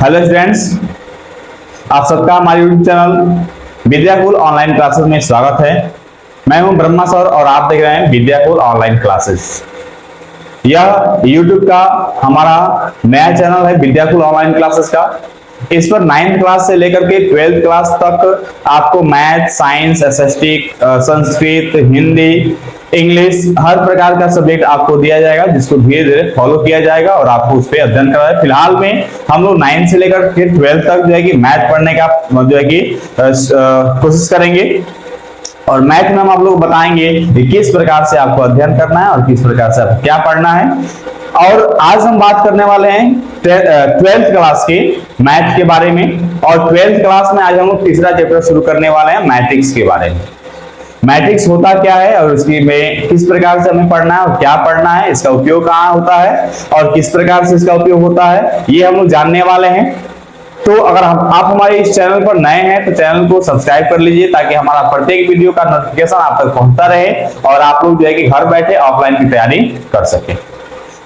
Hello students, आप सबका हमारे YouTube channel Vidyakul online classes में स्वागत है। मैं हूं ब्रह्मा सर और आप देख रहे हैं विद्याकुल ऑनलाइन क्लासेस। यह यूट्यूब का हमारा नया चैनल है विद्याकुल ऑनलाइन क्लासेस का। इस पर 9th क्लास से लेकर के 12th क्लास तक आपको math, science, SST, Sanskrit, Hindi, English हर प्रकार का सब्जेक्ट आपको दिया जाएगा, जिसको धीरे धीरे फॉलो किया जाएगा और आपको उस पर अध्ययन करना है। फिलहाल में हम लोग 9 से लेकर के 12 तक जो है कि मैथ पढ़ने का जो है कि कोशिश करेंगे और मैथ में हम आप लोग बताएंगे कि किस प्रकार से आपको अध्ययन करना है और किस प्रकार से आपको क्या पढ़ना है। और आज हम बात करने वाले हैं 12th क्लास के मैथ के बारे में। और 12th क्लास में आज हम लोग तीसरा चैप्टर शुरू करने वाले हैं मैट्रिक्स के बारे में। मैट्रिक्स होता क्या है और इसकी में किस प्रकार से हमें पढ़ना है और क्या पढ़ना है, इसका उपयोग कहाँ होता है और किस प्रकार से इसका उपयोग होता है, ये हम लोग जानने वाले हैं। तो अगर आप हमारे इस चैनल पर नए हैं तो चैनल को सब्सक्राइब कर लीजिए, ताकि हमारा प्रत्येक वीडियो का नोटिफिकेशन आप तक पहुंचता रहे और आप लोग जो है कि घर बैठे ऑफलाइन की तैयारी कर सके।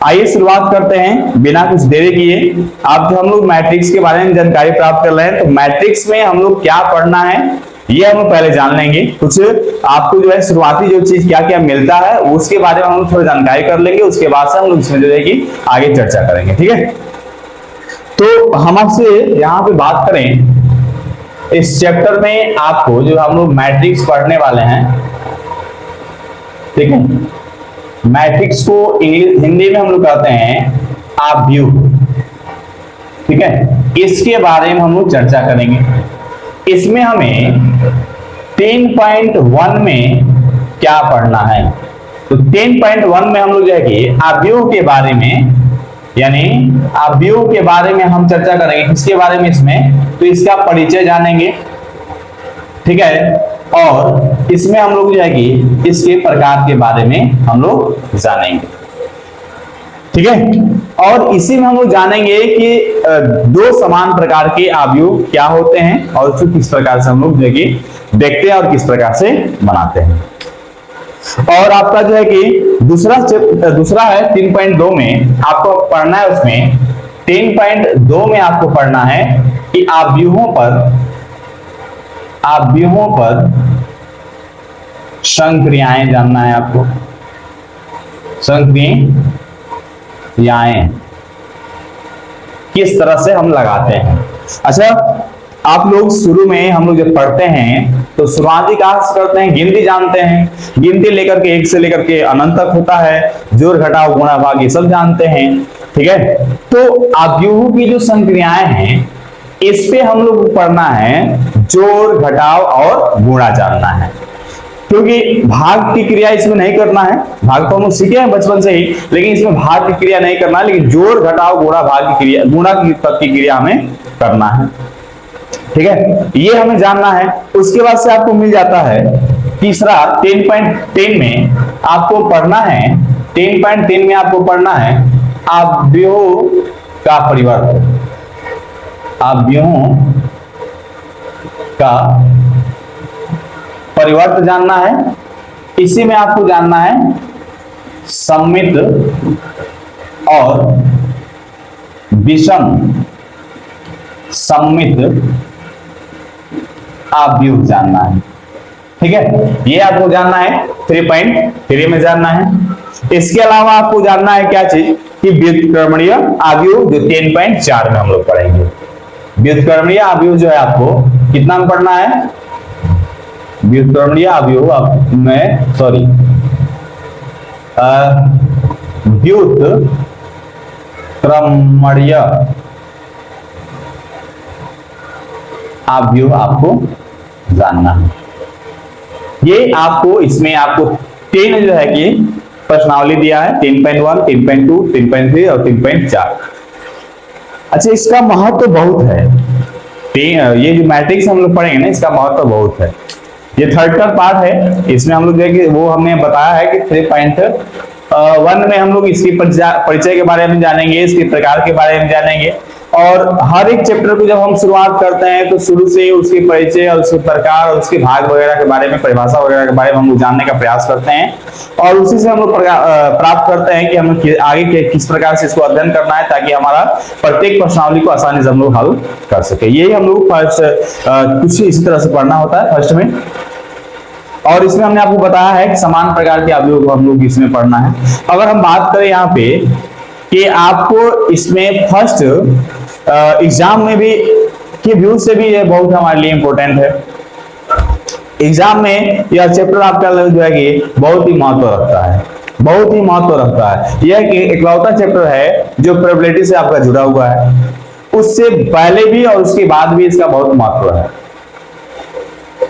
आइए शुरुआत करते हैं बिना कुछ देरी किए। आप जो हम लोग मैट्रिक्स के बारे में जानकारी प्राप्त कर रहे हैं, तो मैट्रिक्स में हम लोग क्या पढ़ना है ये हम लोग पहले जान लेंगे। कुछ आपको जो है शुरुआती जो चीज क्या क्या मिलता है उसके बारे में हम लोग थोड़ी जानकारी कर लेंगे, उसके बाद से हम लोग इसमें जो है कि आगे चर्चा करेंगे। ठीक है, तो हम आपसे यहाँ पे बात करें इस चैप्टर में आपको जो हम लोग मैट्रिक्स पढ़ने वाले हैं, ठीक है। मैट्रिक्स को हिंदी में हम लोग कहते हैं आव्यूह, ठीक है। इसके बारे में हम लोग चर्चा करेंगे। इसमें हमें 10.1 में क्या पढ़ना है, तो 10.1 में हम लोग जो है कि आव्यूह के बारे में, यानी आव्यूह के बारे में हम चर्चा करेंगे। किसके बारे में इसमें, तो इसका परिचय जानेंगे, ठीक है। और इसमें हम लोग जो है कि इसके प्रकार के बारे में हम लोग जानेंगे, ठीक है। और इसी में हम लोग जानेंगे कि दो समान प्रकार के आव्यूह क्या होते हैं और उसको किस प्रकार से हम लोग जो है कि देखते हैं और किस प्रकार से बनाते हैं। और आपका जो है कि दूसरा है 3.2 में आपको पढ़ना है। उसमें 10.2 में आपको पढ़ना है कि आव्यूहों पर संक्रियाएं जानना है आपको। संक्रियाएं किस तरह से हम लगाते हैं। अच्छा, आप लोग शुरू में हम लोग जब पढ़ते हैं तो शुरुआती कहां से करते हैं, गिनती जानते हैं। गिनती लेकर के 1 से लेकर के अनंत तक होता है, जोड़ घटाव गुणा भाग ये सब जानते हैं, ठीक है। तो आव्यूहों की जो संक्रियाएं हैं इस पे हम लोग को पढ़ना है, जोड़ घटाव और गुणा जानना है। क्योंकि भाग की क्रिया इसमें नहीं करना है, भाग तो हम लोग सीखे हैं बचपन से ही, लेकिन इसमें भाग की क्रिया नहीं करना है, लेकिन जोड़ घटाव गुणा भाग की क्रिया, गुणा की तक की क्रिया हमें करना है, ठीक है। ये हमें जानना है। उसके बाद से आपको मिल जाता है तीसरा 10.10 में आपको पढ़ना है। 10.10 में आपको पढ़ना है आव्यूह का परिवर्त, आव्यूहों का परिवर्त जानना है। इसी में आपको जानना है सम्मित और विषम सम्मित आव्यूह जानना है, ठीक है। ये आपको जानना है 3.3 में जानना है। इसके अलावा आपको जानना है क्या चीज कि व्युत्क्रमणीय आव्यूह, जो 10.4 में हम लोग पढ़ेंगे। व्युत्क्रमणीय आव्यूह जो है आपको कितना में पढ़ना है, व्युत्क्रमणीय आव्यूह में व्युत्क्रमणीय आव्यूह आपको जानना है। ये आपको इसमें आपको 3 जो है कि प्रश्नावली दिया है, 10.1, 10.2, 10.3 और 3.4। अच्छा, इसका महत्व बहुत है। ये जो मैट्रिक्स हम लोग पढ़ेंगे ना, इसका महत्व बहुत है। ये थर्ड का पार्ट है। इसमें हम लोग जो है कि वो हमने बताया है कि 3.1 में हम लोग इसकी परिचय के बारे में जानेंगे, इसके प्रकार के बारे में जानेंगे। और हर एक चैप्टर को जब हम शुरुआत करते हैं तो शुरू से उसके परिचय और उसके प्रकार और उसके भाग वगैरह के बारे में, परिभाषा वगैरह के बारे में हम लोग जानने का प्रयास करते हैं और उसी से हम लोग प्राप्त करते हैं कि हमें आगे किस प्रकार से इसको अध्ययन करना है ताकि हमारा प्रत्येक प्रश्नावली को आसानी से हम लोग हल कर सके। यही हम लोग फर्स्ट कुछ इसी तरह से पढ़ना होता है फर्स्ट में। और इसमें हमने आपको बताया है कि समान प्रकार के अवयव हम लोग इसमें पढ़ना है। अगर हम बात करें यहाँ पे कि आपको इसमें फर्स्ट एग्जाम में भी के व्यू से भी ये बहुत हमारे लिए इंपॉर्टेंट है। एग्जाम में यह चैप्टर आपका जो है कि बहुत ही महत्व रखता है, बहुत ही महत्व रखता है। यह इकलौता चैप्टर है जो प्रोबेबिलिटी से आपका जुड़ा हुआ है, उससे पहले भी और उसके बाद भी इसका बहुत महत्व है।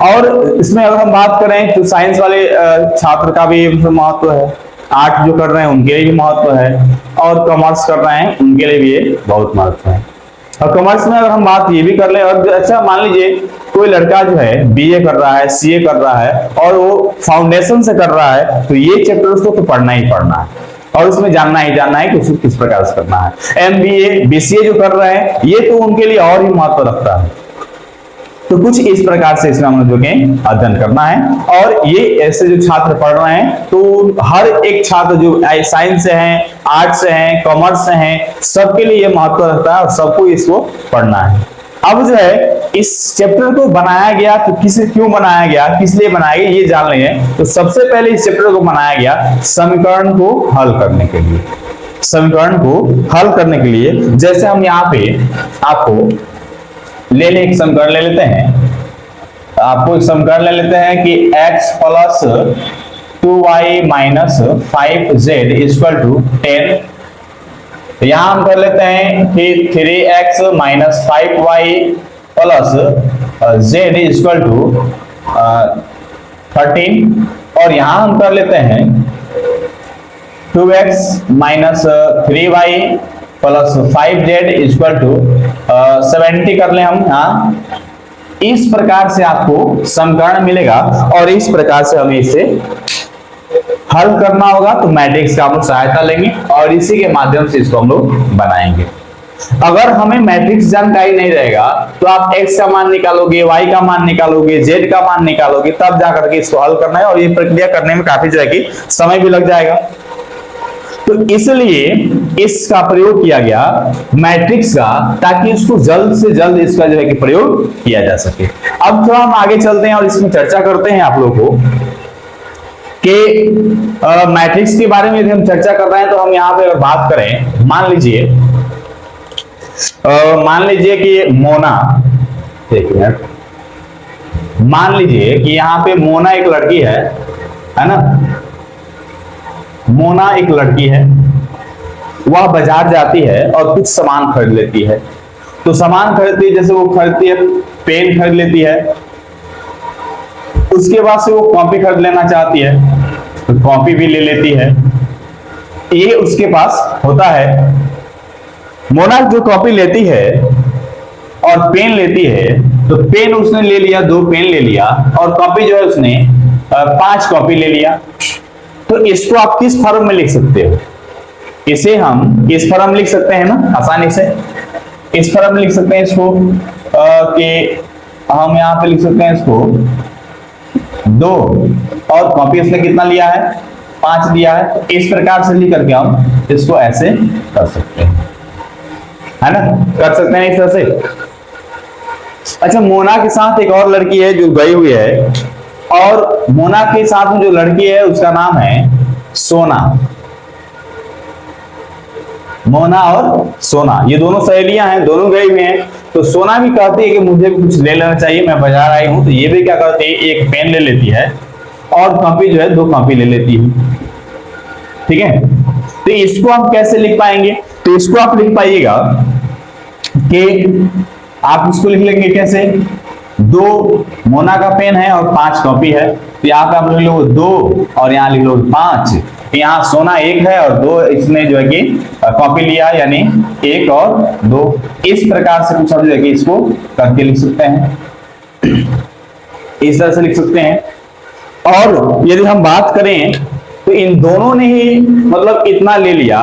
और इसमें अगर हम बात करें तो साइंस वाले छात्र का भी महत्व है, आर्ट जो कर रहे हैं उनके लिए भी महत्व है और कॉमर्स कर रहे हैं उनके लिए भी बहुत महत्व है। और कॉमर्स में अगर हम बात ये भी कर लें और अच्छा मान लीजिए कोई लड़का जो है बीए कर रहा है, सीए कर रहा है और वो फाउंडेशन से कर रहा है तो ये चैप्टर उसको तो पढ़ना ही पढ़ना है और उसमें जानना ही जानना है कि उसको किस प्रकार से करना है। एमबीए बीसीए जो कर रहे हैं ये तो उनके लिए और ही महत्व रखता है। तो कुछ इस प्रकार से इसमें हम लोग जो अध्ययन करना है और ये ऐसे जो छात्र पढ़ रहे हैं तो हर एक छात्र जो साइंस से हैं, आर्ट्स से हैं, कॉमर्स से हैं, सबके लिए ये महत्व रखता है और सबको इसको पढ़ना है। अब जो है इस चैप्टर को बनाया गया तो क्यों बनाया गया, किस लिए बनाया गया ये जान लेंगे। तो सबसे पहले इस चैप्टर को बनाया गया समीकरण को हल करने के लिए। समीकरण को हल करने के लिए जैसे हम यहाँ पे आपको ले लें, एक समीकरण ले लेते हैं, आपको एक समीकरण ले लेते हैं कि x plus 2y minus 5z equal to 10। तो यहां हम कर लेते हैं कि 3x minus 5y plus z equal to 13 और यहां हम कर लेते हैं 2x minus 3y plus 5z equal to 70 कर ले हम यहाँ। इस प्रकार से आपको समीकरण मिलेगा और इस प्रकार से हमें इसे हल करना होगा। तो मैट्रिक्स का हम लोग सहायता लेंगे और इसी के माध्यम से इसको हम लोग बनाएंगे। अगर हमें मैट्रिक्स जानकारी नहीं रहेगा तो आप x का मान निकालोगे, y का मान निकालोगे, z का मान निकालोगे, तब जाकर के इसको हल करना है और ये प्रक्रिया करने में काफी जो है कि समय भी लग जाएगा। तो इसलिए इसका प्रयोग किया गया मैट्रिक्स का ताकि इसको जल्द से जल्द इसका जो है कि प्रयोग किया जा सके। अब थोड़ा हम आगे चलते हैं और इसमें चर्चा करते हैं आप लोगों को कि मैट्रिक्स के बारे में यदि हम चर्चा कर रहे हैं तो हम यहाँ पे अगर बात करें, मान लीजिए कि मोना, एक मिनट, मान लीजिए कि यहाँ पे मोना एक लड़की है ना, मोना एक लड़की है, वह बाजार जाती है और कुछ सामान खरीद लेती है। तो सामान खरीदती है, जैसे वो खरीदती है पेन खरीद लेती है, उसके बाद से वो कॉपी खरीद लेना चाहती है तो कॉपी भी ले लेती है। ये उसके पास होता है। मोना जो कॉपी लेती है और पेन लेती है तो पेन उसने ले लिया, 2 पेन ले लिया और कॉपी जो है उसने 5 कॉपी ले लिया। तो इसको आप किस फॉर्म में लिख सकते हो? इसे हम इस फॉर्म में लिख सकते हैं ना, आसानी से इस फॉर्म में लिख सकते हैं इसको कि हम यहाँ पे लिख सकते हैं इसको 2 और कॉपी उसने कितना लिया है, 5 लिया है। इस प्रकार से लिख करके हम इसको ऐसे कर सकते हैं, है ना, कर सकते हैं इस तरह से। अच्छा, मोना के साथ एक और लड़की है जो गई हुई है और मोना के साथ में जो लड़की है उसका नाम है सोना। मोना और सोना ये दोनों सहेलियां हैं, दोनों गई हुई हैं। तो सोना भी कहती है कि मुझे कुछ ले लेना चाहिए, मैं बाजार आई हूं। तो ये भी क्या करती है, एक पेन ले लेती है और कॉपी जो है 2 कॉपी ले लेती है। ठीक है, तो इसको हम कैसे लिख पाएंगे? तो इसको आप लिख पाइएगा कि आप इसको लिख लेंगे कैसे, 2 मोना का पेन है और 5 कॉपी है। तो यहाँ पे आप लिख लो 2 और यहाँ लिख लो 5। यहाँ सोना 1 है और 2 इसने जो है कि कॉपी लिया, यानी 1 और 2। इस प्रकार से कुछ हम जो है कि इसको करके लिख सकते हैं, इस तरह से लिख सकते हैं। और यदि हम बात करें तो इन दोनों ने ही मतलब इतना ले लिया।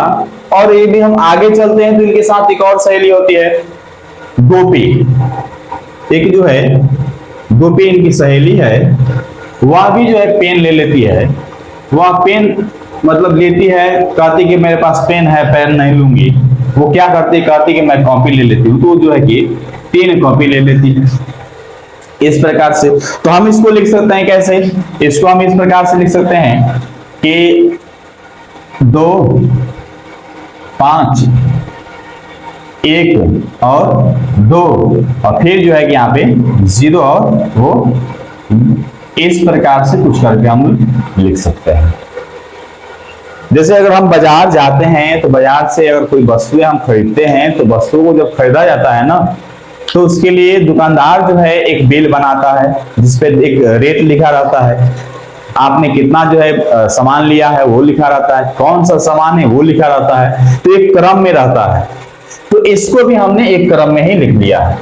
और यदि हम आगे चलते हैं तो इनके साथ एक और सहेली होती है गोपी। एक जो है गोपी इनकी सहेली है, वह भी जो है पेन ले लेती है। वह पेन मतलब लेती है, कहती कि मेरे पास पेन है, पेन नहीं लूंगी। वो क्या करती है, कहती कि मैं कॉपी ले लेती हूँ। तो जो है कि 3 कॉपी ले लेती है इस प्रकार से। तो हम इसको लिख सकते हैं कैसे, इसको हम इस प्रकार से लिख सकते हैं कि 2 5 1 और 2 और फिर जो है कि यहाँ पे 0 और वो, इस प्रकार से कुछ करके हम लिख सकते हैं। जैसे अगर हम बाजार जाते हैं तो बाजार से अगर कोई वस्तुएं हम खरीदते हैं तो वस्तुओं को जब खरीदा जाता है ना, तो उसके लिए दुकानदार जो है एक बिल बनाता है जिसपे एक रेट लिखा रहता है। आपने कितना जो है सामान लिया है वो लिखा रहता है, कौन सा सामान है वो लिखा रहता है, तो एक क्रम में रहता है। तो इसको भी हमने एक क्रम में ही लिख लिया है।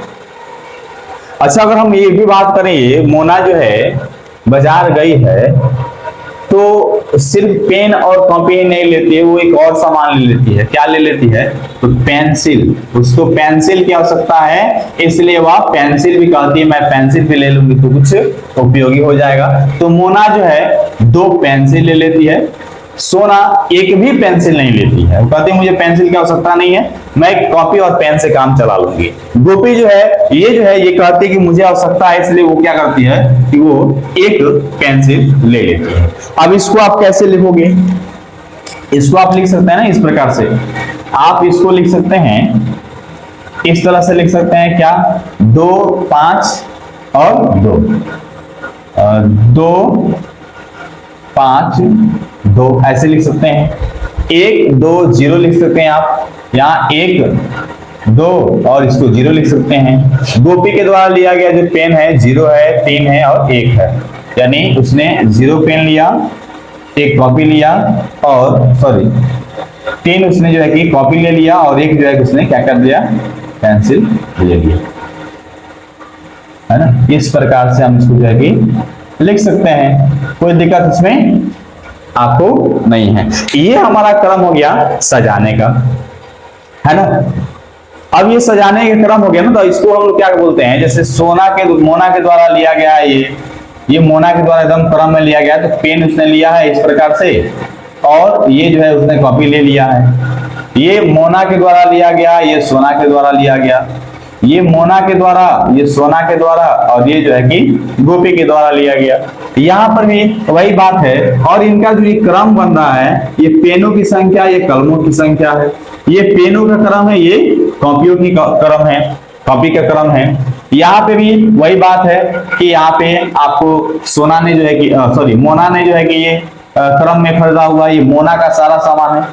अच्छा, अगर हम ये भी बात करें, मोना जो है बाजार गई है तो सिर्फ पेन और कॉपी ही नहीं लेती है, वो एक और सामान ले लेती है। क्या ले लेती है, तो पेंसिल। उसको पेंसिल की आवश्यकता है, इसलिए वह पेंसिल भी कहती है मैं पेंसिल भी ले लूंगी तो कुछ उपयोगी हो जाएगा। तो मोना जो है 2 पेंसिल ले लेती है, सोना एक भी पेंसिल नहीं लेती है। वो कहती है मुझे पेंसिल की आवश्यकता नहीं है, मैं कॉपी और पेन से काम चला लूंगी। गोपी जो है ये कहती है कि मुझे आवश्यकता है, इसलिए वो क्या करती है कि वो एक पेंसिल ले लेती है। अब इसको आप कैसे लिखोगे, इसको आप लिख सकते हैं ना इस प्रकार से। आप इसको लिख सकते हैं इस तरह से, लिख सकते हैं क्या, 2 5 और 2 2 5 2 ऐसे लिख सकते हैं। 1 2 0 लिख सकते हैं आप, यहाँ 1 2 और इसको 0 लिख सकते हैं। गोपी के द्वारा लिया गया जो पेन है 0 है, 3 है और 1 है, यानी उसने 0 पेन लिया, 1 कॉपी लिया और सॉरी 3 उसने जो है कि कॉपी ले लिया और 1 जो है कि उसने क्या कर दिया, पेंसिल ले लिया, है ना। इस प्रकार से हम इसको जो है कि लिख सकते हैं, कोई दिक्कत इसमें आपको नहीं है। ये हमारा क्रम हो गया सजाने का, है ना। अब ये सजाने का क्रम हो गया ना, तो इसको हम लोग क्या बोलते हैं, जैसे मोना के द्वारा लिया गया ये मोना के द्वारा एकदम क्रम में लिया गया, तो पेन उसने लिया है इस प्रकार से और ये जो है उसने कॉपी ले लिया है। ये मोना के द्वारा लिया गया, ये सोना के द्वारा लिया गया, ये मोना के द्वारा, ये सोना के द्वारा और ये जो है कि गोपी के द्वारा लिया गया। यहाँ पर भी वही बात है। और इनका जो ये क्रम बन रहा है, ये पेनों की संख्या, ये कलमों की संख्या है। ये पेनों का क्रम है, ये कॉपियों की क्रम है, कॉपी का क्रम है। यहाँ पे भी वही बात है कि यहाँ पे आपको सोना ने जो है कि सॉरी मोना ने जो है कि ये क्रम में खरीदा हुआ, ये मोना का सारा सामान है,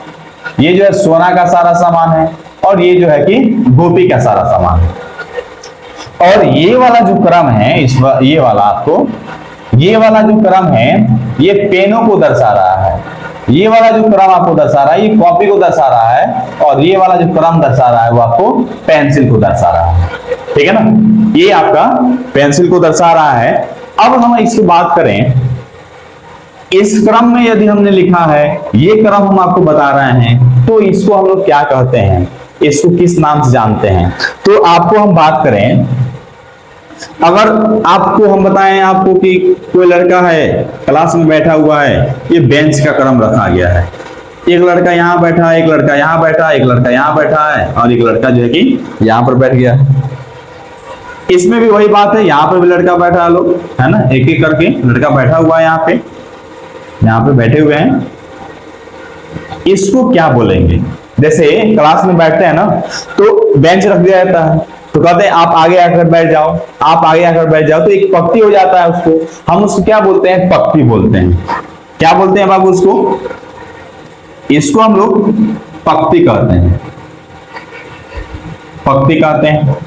ये जो है सोना का सारा सामान है और ये जो है कि गोपी का सारा सामान है। और ये वाला जो क्रम है, ये वाला आपको, ये वाला जो क्रम है ये पेनों को दर्शा रहा है, ये वाला जो क्रम आपको दर्शा रहा है ये कॉपी को दर्शा रहा है और ये वाला जो क्रम दर्शा रहा है वो आपको पेंसिल को दर्शा रहा है, ठीक है ना। ये आपका पेंसिल को दर्शा रहा है। अब हम इसकी बात करें, इस क्रम में यदि हमने लिखा है, ये क्रम हम आपको बता रहे हैं, तो इसको हम लोग क्या कहते हैं, इसको किस नाम से जानते हैं। तो आपको हम बात करें, अगर आपको हम बताएं आपको कि कोई लड़का है क्लास में बैठा हुआ है, ये बेंच का क्रम रखा गया है, एक लड़का यहाँ बैठा है, एक लड़का यहाँ बैठा है, एक लड़का यहाँ बैठा है और एक लड़का जो है कि यहाँ पर बैठ गया है। इसमें भी वही बात है, यहाँ पर भी लड़का बैठा है, लोग है ना, एक एक करके लड़का बैठा हुआ है, यहाँ पे बैठे हुए हैं। इसको क्या बोलेंगे, जैसे क्लास में बैठते हैं ना तो बेंच रख दिया जाता है, तो कहते हैं आप आगे आकर बैठ जाओ, आप आगे आकर बैठ जाओ, तो एक पंक्ति हो जाता है, उसको हम उसको क्या बोलते हैं, पंक्ति बोलते हैं। क्या बोलते हैं बाबू उसको, इसको हम लोग पंक्ति कहते हैं, पंक्ति कहते हैं,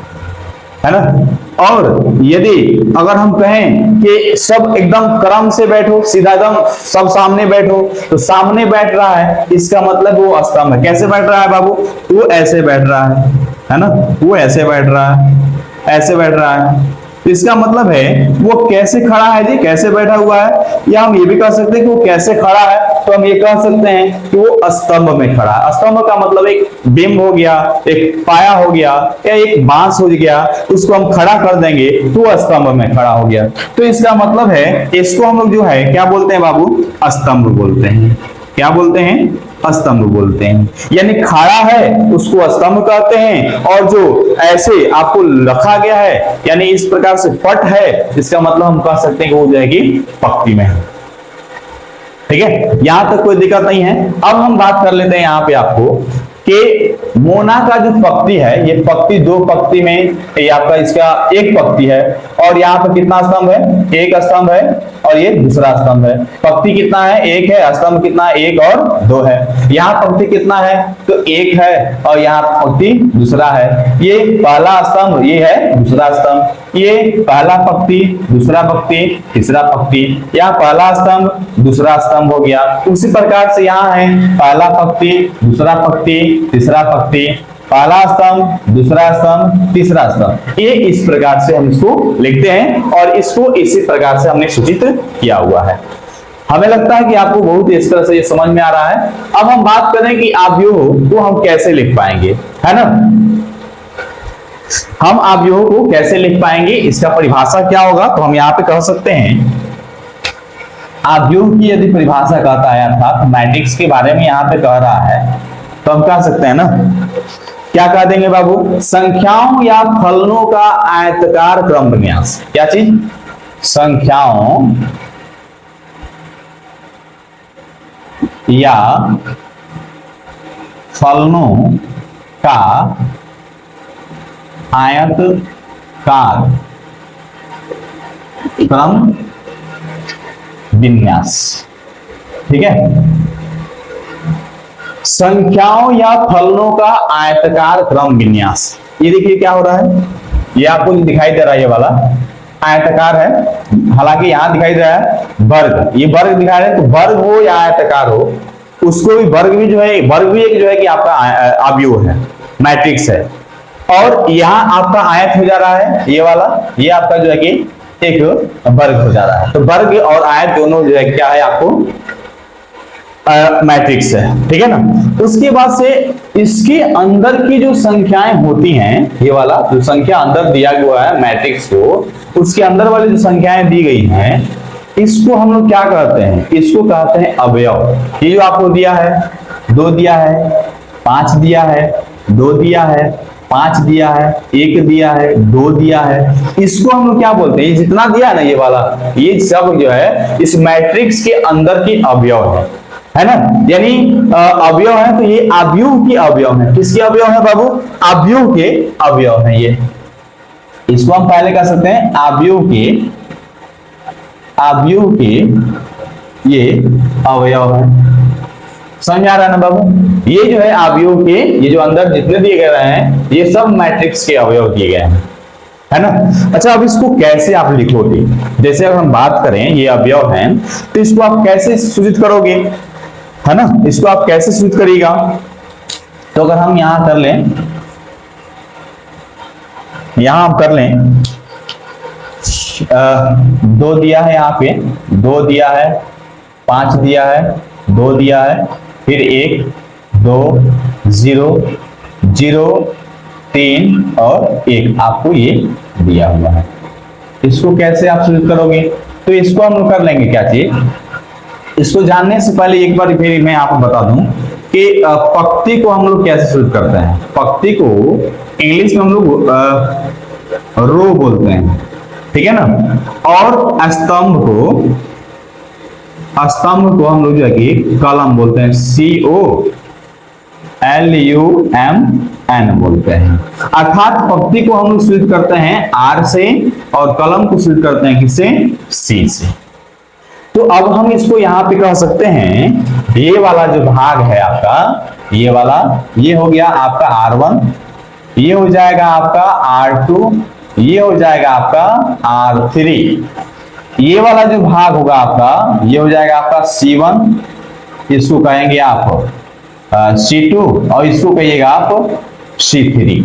है ना। और यदि अगर हम कहें कि सब एकदम क्रम से बैठो, सीधा एकदम सब सामने बैठो, तो सामने बैठ रहा है, इसका मतलब वो स्तंभ है। कैसे बैठ रहा है बाबू, वो ऐसे बैठ रहा है ना, वो ऐसे बैठ रहा है, ऐसे बैठ रहा है, तो इसका मतलब है वो कैसे खड़ा है जी, कैसे बैठा हुआ है, या हम ये भी कह सकते हैं कि वो कैसे खड़ा है, तो हम ये कह सकते हैं कि वो स्तंभ में खड़ा है। स्तंभ का मतलब एक बिंब हो गया, एक पाया हो गया, या एक बांस हो गया, उसको हम खड़ा कर देंगे तो वो स्तंभ में खड़ा हो गया। तो इसका मतलब है इसको हम लोग जो है क्या बोलते हैं बाबू, स्तंभ बोलते हैं। क्या बोलते हैं, स्तंभ बोलते हैं। यानी खड़ा है उसको स्तंभ कहते हैं, और जो ऐसे आपको रखा गया है यानी इस प्रकार से पट है, इसका मतलब हम कह सकते हैं कि वो जो है कि पंक्ति में है। ठीक है, यहां तक कोई दिक्कत नहीं है। अब हम बात कर लेते हैं यहां पे आपको कि मोना का जो पंक्ति है, ये पंक्ति दो पंक्ति में, ये आपका इसका एक पंक्ति है, और यहाँ पर कितना स्तंभ है, एक स्तंभ है, और ये दूसरा स्तंभ है। पंक्ति कितना है, एक है, स्तंभ कितना है, एक और दो है। यहाँ पंक्ति कितना है, तो एक है, और यहाँ पंक्ति दूसरा है। ये पहला स्तंभ, ये है दूसरा स्तंभ, ये पहला पंक्ति, दूसरा पंक्ति, तीसरा पंक्ति, यहाँ पहला स्तंभ, दूसरा स्तंभ हो गया। उसी प्रकार से यहाँ है पहला पंक्ति, दूसरा पंक्ति, तीसरा पंक्ति, पहला स्तंभ, दूसरा स्तंभ, तीसरा स्तंभ। ये इस प्रकार से हम इसको लिखते हैं, और इसको इसी प्रकार से हमने सूचित किया हुआ है। हमें लगता है कि आपको बहुत इस तरह से ये समझ में आ रहा है। अब हम बात करें कि आव्यूह को हम कैसे लिख पाएंगे, है ना। हम आव्यूह को कैसे लिख पाएंगे, इसका परिभाषा क्या होगा, तो हम यहाँ पे कह सकते हैं आव्यूह की यदि परिभाषा कहता है, अर्थात मैट्रिक्स के बारे में यहाँ पे कह रहा है, तो हम कह सकते हैं ना, क्या कह देंगे बाबू, संख्याओं या फलनों का आयताकार क्रम विन्यास। क्या चीज, संख्याओं या फलनों का आयताकार क्रम विन्यास। ठीक है, संख्याओं या फलनों का आयताकार क्रम विन्यास। ये देखिए क्या हो रहा है, ये आपको दिखाई दे रहा है, ये वाला आयताकार है, हालांकि यहां दिखाई दे रहा है वर्ग, ये वर्ग दिखा रहे हैं, तो वर्ग हो या आयताकार हो, उसको भी वर्ग भी जो है, वर्ग भी एक जो है कि आपका आव्यूह है, मैट्रिक्स है। और यहाँ आपका आयत हो जा रहा है, ये वाला, ये आपका जो है कि एक वर्ग हो जा रहा है। तो वर्ग और आयत दोनों जो है क्या है, आपको मैट्रिक्स है। ठीक है ना। उसके बाद से इसके अंदर की जो संख्याएं होती हैं, ये वाला जो संख्या अंदर दिया हुआ है मैट्रिक्स को, उसके अंदर वाली जो संख्याएं दी गई हैं, इसको हम लोग क्या कहते हैं, इसको कहते हैं अवयव। ये जो आपको दिया है, 2 दिया है, 5 दिया है, 2 दिया है, 5 दिया है, 1 दिया है, 2 दिया है, इसको हम लोग क्या बोलते हैं, ये जितना दिया है ना, ये वाला, ये सब जो है इस मैट्रिक्स के अंदर की अवयव है ना। यानी अवयव है, तो ये आव्यूह की अवयव है। किसकी अवयव है बाबू, आव्यूह के अवयव है ये। इसको हम पहले कह सकते हैं आव्यूह के ये अवयव है। समझ आ रहा है ना बाबू, ये जो है आव्यूह के, ये जो अंदर जितने दिए गए हैं, ये सब मैट्रिक्स के अवयव दिए गए हैं, है ना। अच्छा, अब इसको कैसे आप लिखोगे, जैसे अगर हम बात करें ये अवयव हैं, तो इसको आप कैसे सूचित करोगे, है ना, इसको आप कैसे सूचित करिएगा। तो अगर हम यहां कर लें, यहां हम कर लें 2 दिया है, यहाँ पे 2 दिया है, 5 दिया है, 2 दिया है, फिर 1 2 0 0 3 और 1 आपको ये दिया हुआ है। इसको कैसे आप सूचित करोगे, तो इसको हम लोग कर लेंगे क्या चीज, इसको जानने से पहले एक बार फिर मैं आपको बता दूं कि पंक्ति को हम लोग कैसे सूचित करते हैं। पंक्ति को इंग्लिश में हम लोग रो बोलते हैं, ठीक है ना। और स्तंभ को हम लोग जो है कि कॉलम बोलते हैं, COLUMN बोलते हैं। अर्थात पंक्ति को हम लोग सूचित करते हैं R से, और कॉलम को सूचित करते हैं किससे, C से। तो अब हम इसको यहां पे कह सकते हैं, ये वाला जो भाग है आपका, ये वाला, ये हो गया आपका R1, ये हो जाएगा आपका R2, ये हो जाएगा आपका R3, ये वाला जो भाग होगा आपका, ये हो जाएगा आपका C1, इसको कहेंगे आप C2, और इसको कहिएगा आप C3।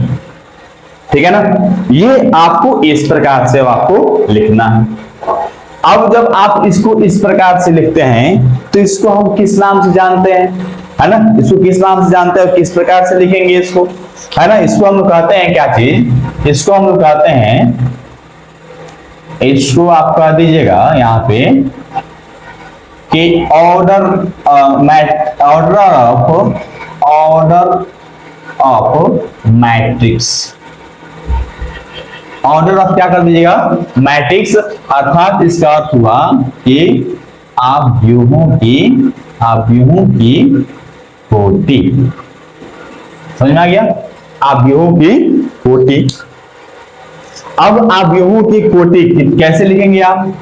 ठीक है ना। ये आपको इस प्रकार से आपको लिखना है। अब जब आप इसको इस प्रकार से लिखते हैं तो इसको हम किस नाम से जानते हैं, है ना, इसको किस नाम से जानते हैं और किस प्रकार से लिखेंगे इसको, है ना। इसको हम लोग कहते हैं क्या चीज, इसको हम लोग कहते हैं, इसको आप कह दीजिएगा यहां पे कि order of matrix, order of क्या कर दीजिएगा, मैट्रिक्स। अर्थात इसका अर्थ हुआ कि आव्यूहों की कोटि, समझ में आ गया, आव्यूहों की कोटि। अब आव्यूहों की कोटि कैसे लिखेंगे आप,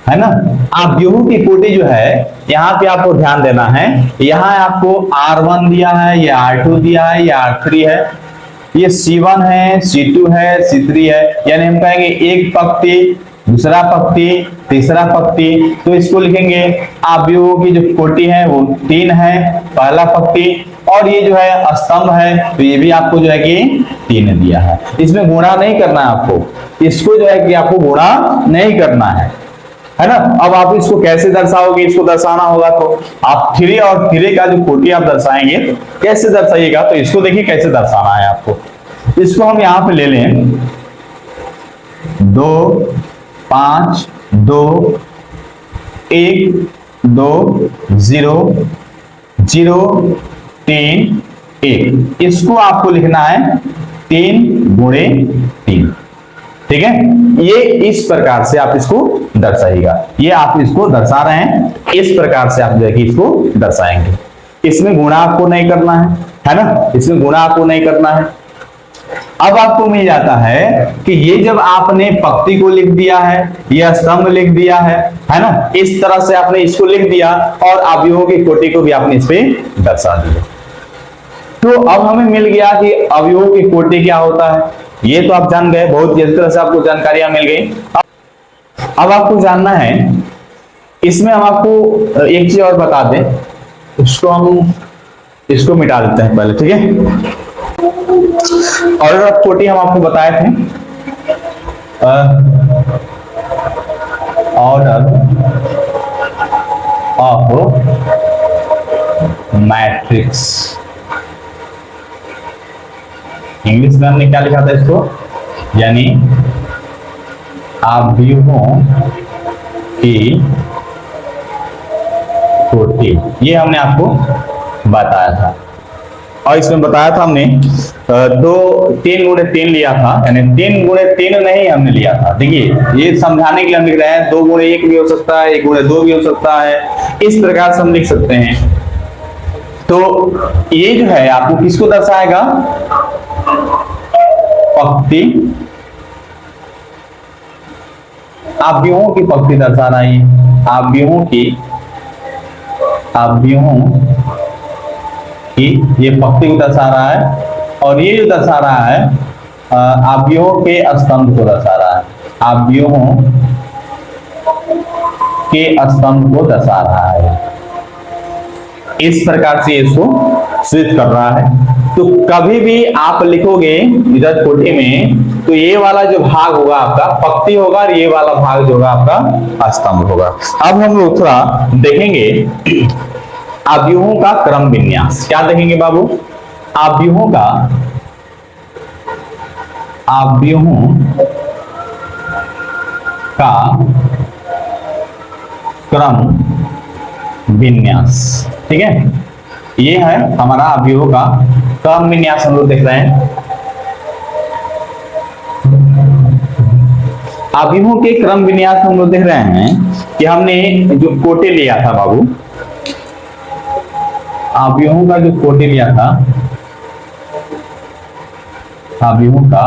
है ना। आव्यूहों की कोटि जो है, यहां पे आपको ध्यान देना है, यहां आपको R1 दिया है, ये R2 दिया है, ये R3 है, ये C1 है, C2 है, C3 है, यानी हम कहेंगे एक पंक्ति, दूसरा पंक्ति, तीसरा पंक्ति। तो इसको लिखेंगे आव्यूहों की जो कोटि है वो 3 है, पहला पंक्ति, और ये जो है स्तंभ है, तो ये भी आपको जो है कि 3 दिया है। इसमें गुणा नहीं करना है आपको, इसको जो है कि आपको गुणा नहीं करना है ना। अब आप इसको कैसे दर्शाओगे, इसको दर्शाना होगा तो आप 3 और 3 का जो कोटि आप दर्शाएंगे तो कैसे दर्शाइएगा, तो इसको देखिए कैसे दर्शाना है आपको। इसको हम यहां पे ले लें 2 5 2 1 2 0 0 3 1, इसको आपको लिखना है 3 गुणे 3, ठीक है। ये इस प्रकार से आप इसको दर्शाइएगा, ये आप इसको दर्शा रहे हैं, इस प्रकार से आप जो है कि इसको दर्शाएंगे। इसमें गुणा आपको नहीं करना है ना, इसमें गुणा आपको नहीं करना है। अब आपको मिल जाता है कि ये जब आपने पंक्ति को लिख दिया है, यह स्तंभ लिख दिया है ना, इस तरह से आपने इसको लिख दिया और अवयवों की कोटि को भी आपने इस पे दर्शा दिया। तो अब हमें मिल गया कि अवयवों की कोटि क्या होता है, ये तो आप जान गए, बहुत अच्छी तरह से आपको जानकारियां मिल गई। अब आपको जानना है, इसमें हम आपको एक चीज और बता दें, इसको मिटा देते हैं पहले, ठीक है। ऑर्डर ऑफ कोटि हम आपको बताए थे, ऑर्डर ऑफ मैट्रिक्स, इंग्लिश में हमने क्या लिखा था इसको, यानी अवयवों की कोटि, ये हमने आपको बताया था। और इसमें बताया था हमने 3 गुणे 3 लिया था, यानी 3 गुणे 3 नहीं हमने लिया था। देखिए ये समझाने के लिए हम लिख रहे हैं, 2 गुणे 1 भी हो सकता है, 1 गुणे 2 भी हो सकता है, इस प्रकार से हम लिख सकते हैं। तो ये जो है आपको किसको दर्शाएगा, पंक्ति, अवयवों की पंक्ति दर्शा रहा है, अवयवों की ये पंक्ति को दर्शा रहा है, और ये जो दर्शा रहा है अवयवों के स्तंभ को दर्शा रहा है, अवयवों के स्तंभ को दर्शा रहा है। इस प्रकार से इसको स्विच कर रहा है। तो कभी भी आप लिखोगे इधर कोटि में, तो ये वाला जो भाग होगा आपका पंक्ति होगा, और ये वाला भाग जो होगा आपका स्तंभ होगा। अब हम लोग थोड़ा देखेंगे अवयवों का क्रम विन्यास। क्या देखेंगे बाबू, अवयवों का क्रम विन्यास, ठीक है। ये है हमारा अवयवों का क्रम विन्यास, हम लोग देख रहे हैं। अवयवों के क्रम विन्यास हम लोग देख रहे हैं कि हमने जो कोटि लिया था बाबू, अवयवों का जो कोटि लिया था, अवयवों का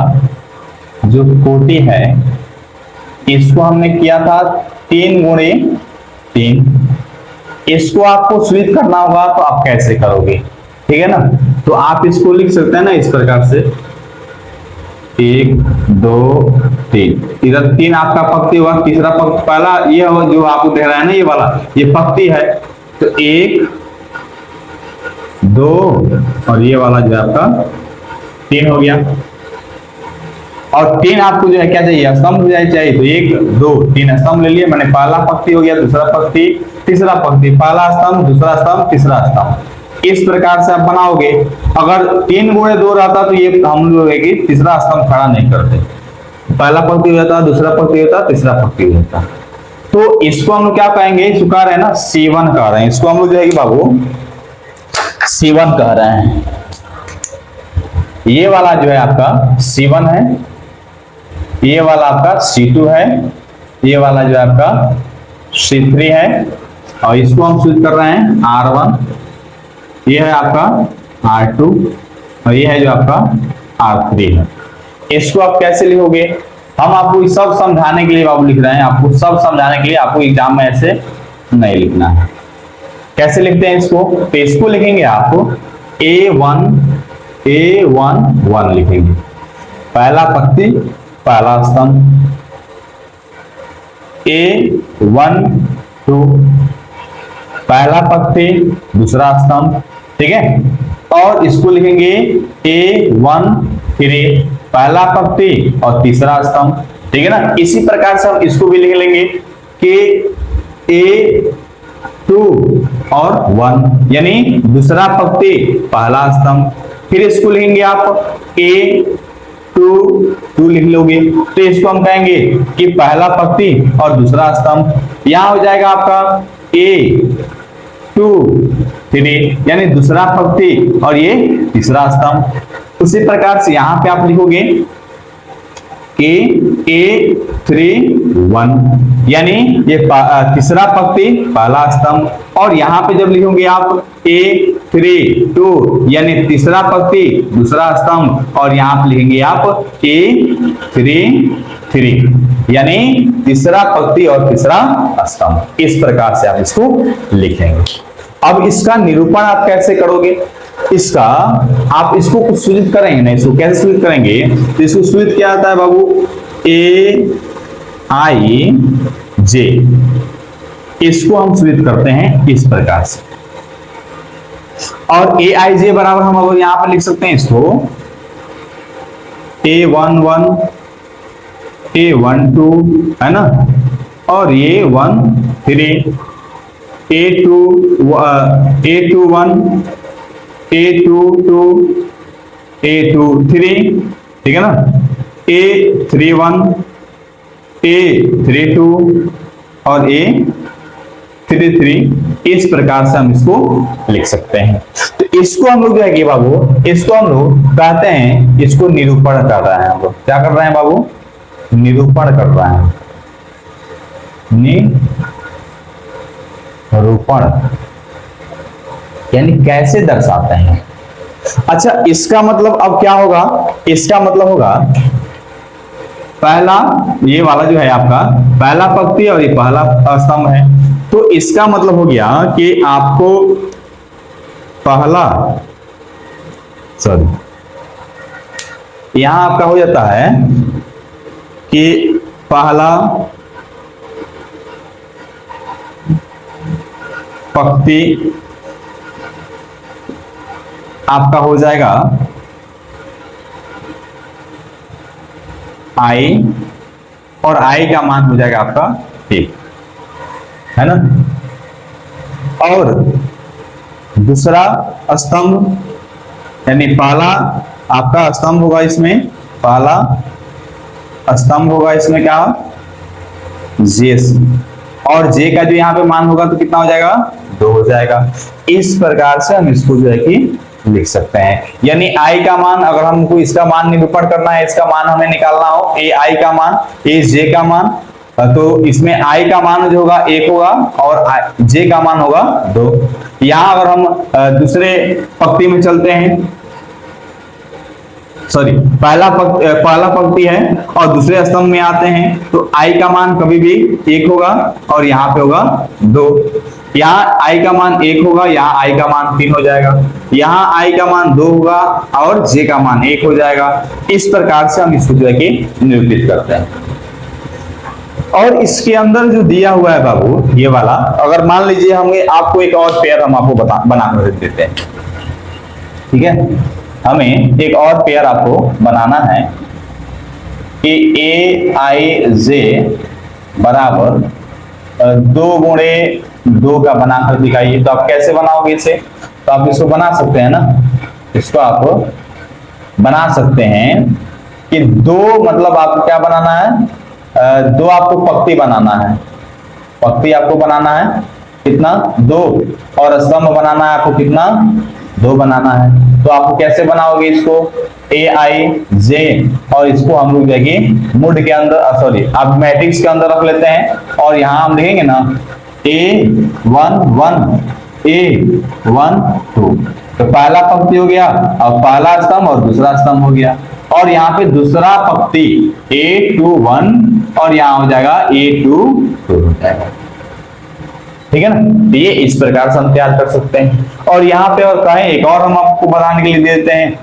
जो कोटि है, इसको हमने किया था 3 गुणे 3। इसको आपको स्विच करना होगा तो आप कैसे करोगे, ठीक है ना। तो आप इसको लिख सकते हैं ना इस प्रकार से, 1 2 3, इधर 3 आपका पंक्ति हुआ, तीसरा पंक्ति, पहला ये जो आपको देख रहा है ना, ये वाला ये पंक्ति है, तो 1 2 और ये वाला जो आपका 3 हो गया। और 3 आपको जो है क्या चाहिए, स्तंभ चाहिए। तो 1 2 3 स्तंभ ले लिए, मैंने पहला पंक्ति हो गया, दूसरा पंक्ति, तीसरा पंक्ति, पहला स्तंभ, दूसरा स्तंभ, तीसरा स्तंभ। इस प्रकार से आप बनाओगे। अगर 3 गुणे 2 रहता तो ये हम लोग है कि तीसरा स्तंभ खड़ा नहीं करते, पहला पंक्ति हो जाता, दूसरा पंक्ति होता, तीसरा पंक्ति हो जाता। तो इसको हम लोग क्या कहेंगे, इसको कह रहे हैं ना C1 कह रहे हैं, इसको हम लोग जो है कि बाबू C1 कह रहे हैं। ये वाला जो है आपका C1 है, ये वाला आपका C2 है, ये वाला जो है आपका C3 है, और इसको हम सूचित कर रहे हैं R1, ये है आपका R2, और ये है जो आपका R3 है। इसको आप कैसे लिखोगे, हम आपको सब समझाने के लिए बाबू लिख रहे हैं, आपको सब समझाने के लिए, आपको एग्जाम में ऐसे नहीं लिखना है। कैसे लिखते हैं इसको, तो इसको लिखेंगे आप A1 1 लिखेंगे, पहला पंक्ति पहला स्तंभ, A1 2 पहला पंक्ति दूसरा स्तंभ, ठीक है। और इसको लिखेंगे A1 3 पहला पंक्ति और तीसरा स्तंभ, ठीक है ना। इसी प्रकार से हम इसको भी लिख लेंगे कि A2 और 1 यानी दूसरा पंक्ति पहला स्तंभ। फिर इसको लिखेंगे आप A2 लिख लोगे, तो इसको हम कहेंगे कि पहला पंक्ति और दूसरा स्तंभ। यहां हो जाएगा आपका A2 3 यानी दूसरा पंक्ति और ये तीसरा स्तंभ। उसी प्रकार से यहां पे आप लिखोगे कि A3 1 यानी ये तीसरा पंक्ति पहला स्तंभ, और यहां पे जब लिखोगे आप A3 2 यानी तीसरा पंक्ति दूसरा स्तंभ, और यहां पे लिखेंगे आप A3 3 यानी तीसरा पंक्ति और तीसरा स्तंभ। इस प्रकार से आप इसको लिखेंगे। अब इसका निरूपण आप कैसे करोगे, इसका आप इसको कुछ सूचित करेंगे ना, इसको कैसे सूचित करेंगे, तो इसको सूचित क्या आता है बाबू, AIJ, इसको हम सूचित करते हैं इस प्रकार से। और AIJ बराबर हम अगर यहां पर लिख सकते हैं इसको A11 A12 है ना, और ये 1 3 A21 A22 A23, ठीक है ना, A31 A32 और A33, इस प्रकार से हम इसको लिख सकते हैं। तो इसको हम लोग जो है कि बाबू, इसको हम लोग कहते हैं, इसको निरूपण कर रहे हैं। हम लोग क्या कर रहे हैं बाबू, निरूपण कर रहे हैं, निरूपण यानी कैसे दर्शाते हैं। अच्छा, इसका मतलब अब क्या होगा, इसका मतलब होगा पहला ये वाला जो है आपका पहला पंक्ति और ये पहला स्तंभ है, तो इसका मतलब हो गया कि आपको पहला यहां आपका हो जाता है कि पहला पंक्ति आपका हो जाएगा I, और I का मान हो जाएगा आपका 1, है ना। और दूसरा स्तंभ यानी पहला आपका स्तंभ होगा, इसमें पहला स्तंभ होगा, इसमें क्या J, और J का जो यहाँ पे मान होगा तो कितना हो जाएगा, 2 हो जाएगा। इस प्रकार से हम इसको जो है कि लिख सकते हैं। यानी I का मान, अगर हमको इसका मान निरूपण करना है, इसका मान हमें निकालना हो, AI का मान, J का मान, तो इसमें I का मान जो होगा 1 होगा और J का मान होगा 2। यहां अगर हम दूसरे पंक्ति में चलते हैं, सॉरी पहला पंक्ति है और दूसरे स्तंभ में आते हैं, तो I का मान कभी भी 1 होगा और यहाँ पे होगा 2। यहाँ I का मान 1 होगा, यहाँ I का मान 3 हो जाएगा, यहाँ I का मान 2 होगा और J का मान 1 हो जाएगा। इस प्रकार से हम इसको जो है कि निरूपित करते हैं। और इसके अंदर जो दिया हुआ है बाबू ये वाला, अगर मान लीजिए हमें आपको एक और पेयर हम आपको बना कर देते हैं, ठीक है, हमें एक और पेयर आपको बनाना है। कि ए आई जे बराबर 2 गुणे 2 का बनाकर दिखाइए। तो आप कैसे बनाओगे इसे? तो आप इसको बना सकते हैं ना, इसको आप बना सकते हैं कि 2 मतलब आपको क्या बनाना है, 2 आपको पंक्ति बनाना है, पंक्ति आपको बनाना है कितना 2, और स्तंभ बनाना है आपको कितना 2 बनाना है। तो आप कैसे बनाओगे इसको, ए आई जे, और इसको हम लोग देखिए मुड के अंदर, सॉरी आप मैट्रिक्स के अंदर रख लेते हैं, और यहां हम लिखेंगे ना A11 A12, तो पहला पंक्ति हो गया, अब पहला स्तंभ और दूसरा स्तंभ हो गया, और यहाँ पे दूसरा पंक्ति A21 और यहाँ हो जाएगा A22 हो जाएगा। ठीक है ना, तो ये इस प्रकार से हम तैयार कर सकते हैं। और यहाँ पे और कहें एक और हम आपको बताने के लिए दे देते हैं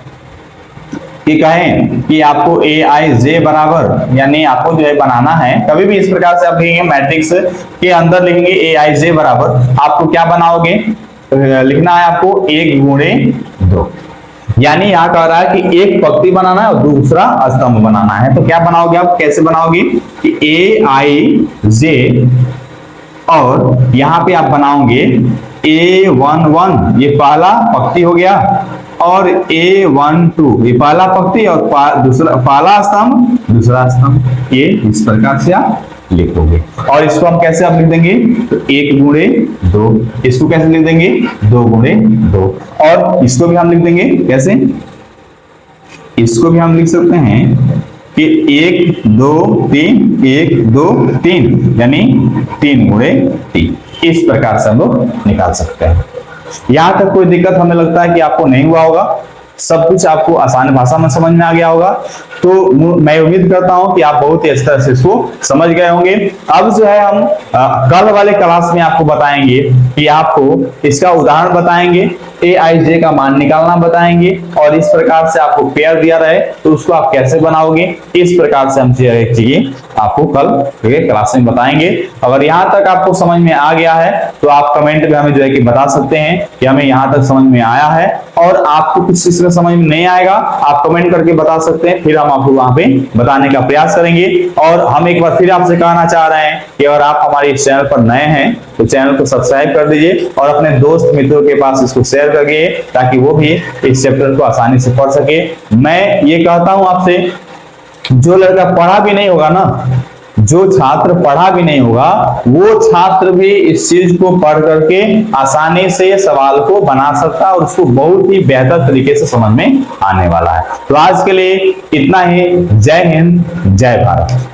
कि कहें कि आपको ए आई जे बराबर, यानी आपको जो है बनाना है, कभी भी इस प्रकार से आप लिखेंगे मैट्रिक्स के अंदर लिखेंगे ए आई जे बराबर, आपको क्या बनाओगे, लिखना है आपको 1 गुणे 2, यानी यहाँ कह रहा है कि एक पंक्ति बनाना है और दूसरा स्तंभ बनाना है। तो क्या बनाओगे आप, कैसे बनाओगे कि ए आई जे, और यहाँ पे आप बनाओगे A11, ये पहला पंक्ति हो गया, और A12 ये पहला पंक्ति और दूसरा पहला स्तंभ दूसरा स्तंभ, ये इस प्रकार से आप लिखोगे। और इसको हम कैसे आप लिख देंगे, तो 1 गुणे 2, इसको कैसे लिख देंगे 2 गुणे 2, और इसको भी हम लिख देंगे कैसे, इसको भी हम लिख सकते हैं कि 1 2 3 1 2 3, यानी 3 गुणे 3, इस प्रकार से हम लोग निकाल सकते हैं। यहां तक कोई दिक्कत हमें लगता है कि आपको नहीं हुआ होगा, सब कुछ आपको आसान भाषा में समझ में आ गया होगा। तो मैं उम्मीद करता हूं कि आप बहुत ही अच्छी तरह से इसको समझ गए होंगे। अब जो है हम कल वाले क्लास में आपको बताएंगे कि आपको इसका उदाहरण बताएंगे, ए आई जे का मान निकालना बताएंगे, और इस प्रकार से आपको पेयर दिया रहे तो उसको आप कैसे बनाओगे, इस प्रकार से हम चीजें आपको कल क्लास में बताएंगे। अगर यहाँ तक आपको समझ में आ गया है तो आप कमेंट में हमें जो है कि बता सकते हैं कि हमें यहाँ तक समझ में आया है, और आपको कुछ इसमें समझ में नहीं आएगा आप कमेंट करके बता सकते हैं, फिर हम आपको वहां पे बताने का प्रयास करेंगे। और हम एक बार फिर आपसे कहना चाह रहे हैं कि अगर आप हमारे इस चैनल पर नए हैं तो चैनल को सब्सक्राइब कर दीजिए, और अपने दोस्त मित्रों के पास इसको शेयर करिए ताकि वो भी इस चैप्टर को आसानी से पढ़ सके। मैं ये कहता हूं आपसे, जो लड़का पढ़ा भी नहीं होगा ना, जो छात्र पढ़ा भी नहीं होगा वो छात्र भी इस चीज को पढ़ करके आसानी से सवाल को बना सकता है और उसको बहुत ही बेहतर तरीके से समझ में आने वाला है। तो आज के लिए इतना ही। जय हिंद, जय भारत।